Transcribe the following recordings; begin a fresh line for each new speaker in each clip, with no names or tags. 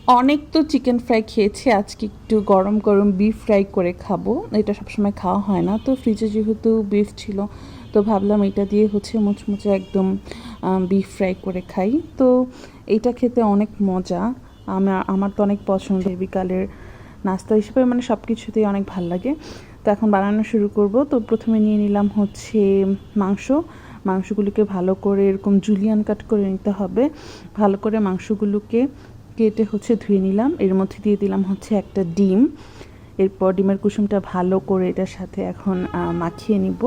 অনেক তো chicken fry খেয়েছি, আজকে একটু গরম গরম বিফ ফ্রাই করে খাবো। এটা সবসময় খাওয়া হয় না, তো ফ্রিজে যেহেতু বিফ ছিল তো ভাবলাম এটা দিয়ে মুচমুচে একদম বিফ ফ্রাই করে খাই। তো এইটা খেতে অনেক মজা। আমার তো অনেক পছন্দ, বিকালের নাস্তা হিসেবে মানে সব কিছুতেই অনেক ভাল লাগে। তো এখন বানানো শুরু করব। তো প্রথমে নিয়ে নিলাম মাংসগুলোকে ভালো করে এরকম জুলিয়ান কাট করে নিতে হবে। ভালো করে মাংসগুলোকে কেটে ধুয়ে নিলাম। এর মধ্যে দিয়ে দিলাম একটা ডিম। এরপর ডিমের কুসুমটা ভালো করে এটার সাথে এখন মাখিয়ে নিব।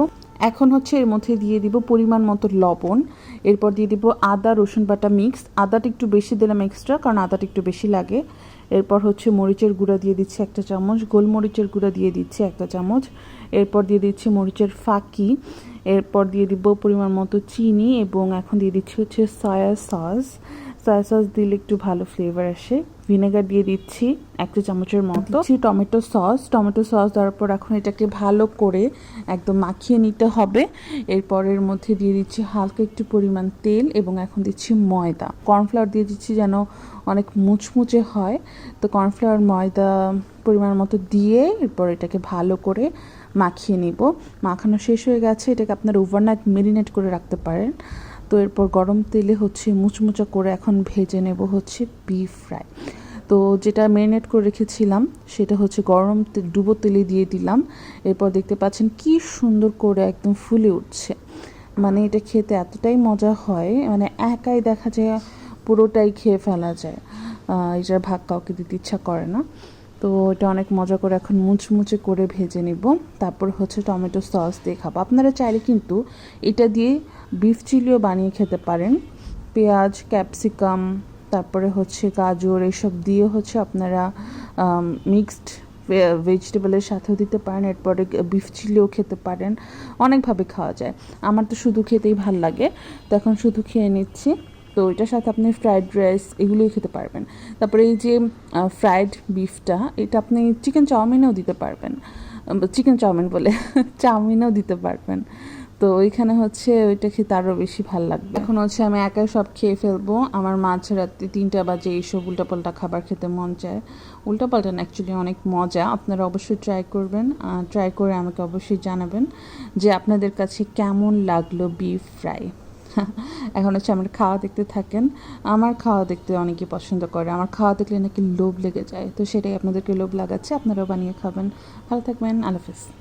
এখন এর মধ্যে দিয়ে দিব পরিমাণ মতো লবণ। এরপর দিয়ে দিব আদা রসুন বাটা মিক্স। আদাটা একটু বেশি দিলাম এক্সট্রা, কারণ আদাটা একটু বেশি লাগে। এরপর মরিচের গুঁড়া দিয়ে দিচ্ছি 1 চামচ, গোলমরিচের গুঁড়া দিয়ে দিচ্ছি 1 চামচ। এরপর দিয়ে দিচ্ছি মরিচের ফাঁকি। এরপর দিয়ে দিব পরিমাণ মতো চিনি এবং এখন দিয়ে দিচ্ছি সয়া সস। সয়া সস দিলে একটু ভালো ফ্লেভার আসে। ভিনেগার দিয়ে দিচ্ছি 1 চামচের মতো। টমেটো সস দেওয়ার পর এখন এটাকে ভালো করে একদম মাখিয়ে নিতে হবে। এরপর এর মধ্যে দিয়ে দিচ্ছি হালকা একটু পরিমাণ তেল এবং এখন দিচ্ছি ময়দা। কর্নফ্লাওয়ার দিয়ে দিচ্ছি যেন অনেক মুচমুচে হয়। তো কর্নফ্লাওয়ার ময়দা পরিমাণ মতো দিয়ে এরপর এটাকে ভালো করে মাখিয়ে নিব। মাখানো শেষ হয়ে গেছে, এটাকে আপনারা ওভারনাইট মেরিনেট করে রাখতে পারেন। তো এরপর গরম তেলে মুচমুচা করে এখন ভেজে নেব বিফ ফ্রাই। তো যেটা ম্যারিনেট করে রেখেছিলাম সেটা গরম ডুবো তেলে দিয়ে দিলাম। এরপর দেখতে পাচ্ছেন কি সুন্দর করে একদম ফুলে উঠছে। মানে এটা খেতে এতটাই মজা হয়, মানে একাই দেখা যায় পুরোটাই খেয়ে ফেলা যায়। এটার ভাগ কাউকে দিতে ইচ্ছা করে না। তো এটা অনেক মজা করে এখন মুচমুচে করে ভেজে নিব। তারপর টমেটো সস দিয়ে খাবো। আপনারা চাইলে কিন্তু এটা দিয়ে বিফ চিলিও বানিয়ে খেতে পারেন। পেঁয়াজ, ক্যাপসিকাম, তারপরে গাজর, এসব দিয়ে আপনারা মিক্সড ভেজিটেবলের সাথেও দিতে পারেন। এরপরে বিফ চিলিও খেতে পারেন। অনেকভাবে খাওয়া যায়। আমার তো শুধু খেতেই ভাল লাগে, তো এখন শুধু খেয়ে নিচ্ছি। তো এটার সাথে আপনি ফ্রাইড রাইস এগুলোই খেতে পারবেন। তারপরে এই যে ফ্রাইড বিফটা, এটা আপনি চিকেন চাউমিনেও দিতে পারবেন। চিকেন চাউমিন বলে চাউমিনেও দিতে পারবেন। তো ওইখানে ওইটা খেতে আরও বেশি ভাল লাগবে। এখন আমি একাই সব খেয়ে ফেলবো। আমার মাঝরাতে 3টা বাজে এইসব উল্টাপাল্টা খাবার খেতে মন চায়। উল্টাপাল্টা না, অ্যাকচুয়ালি অনেক মজা। আপনারা অবশ্যই ট্রাই করবেন। ট্রাই করে আমাকে অবশ্যই জানাবেন যে আপনাদের কাছে কেমন লাগলো বিফ ফ্রাই। এখন আমার খাওয়া দেখতে থাকেন। আমার খাওয়া দেখতে অনেকেই পছন্দ করে। আমার খাওয়া দেখলে নাকি লোভ লেগে যায়, তো সেটাই আপনাদেরকে লোভ লাগাচ্ছে। আপনারাও বানিয়ে খাবেন। ভালো থাকবেন। আল্লাহ হাফেজ।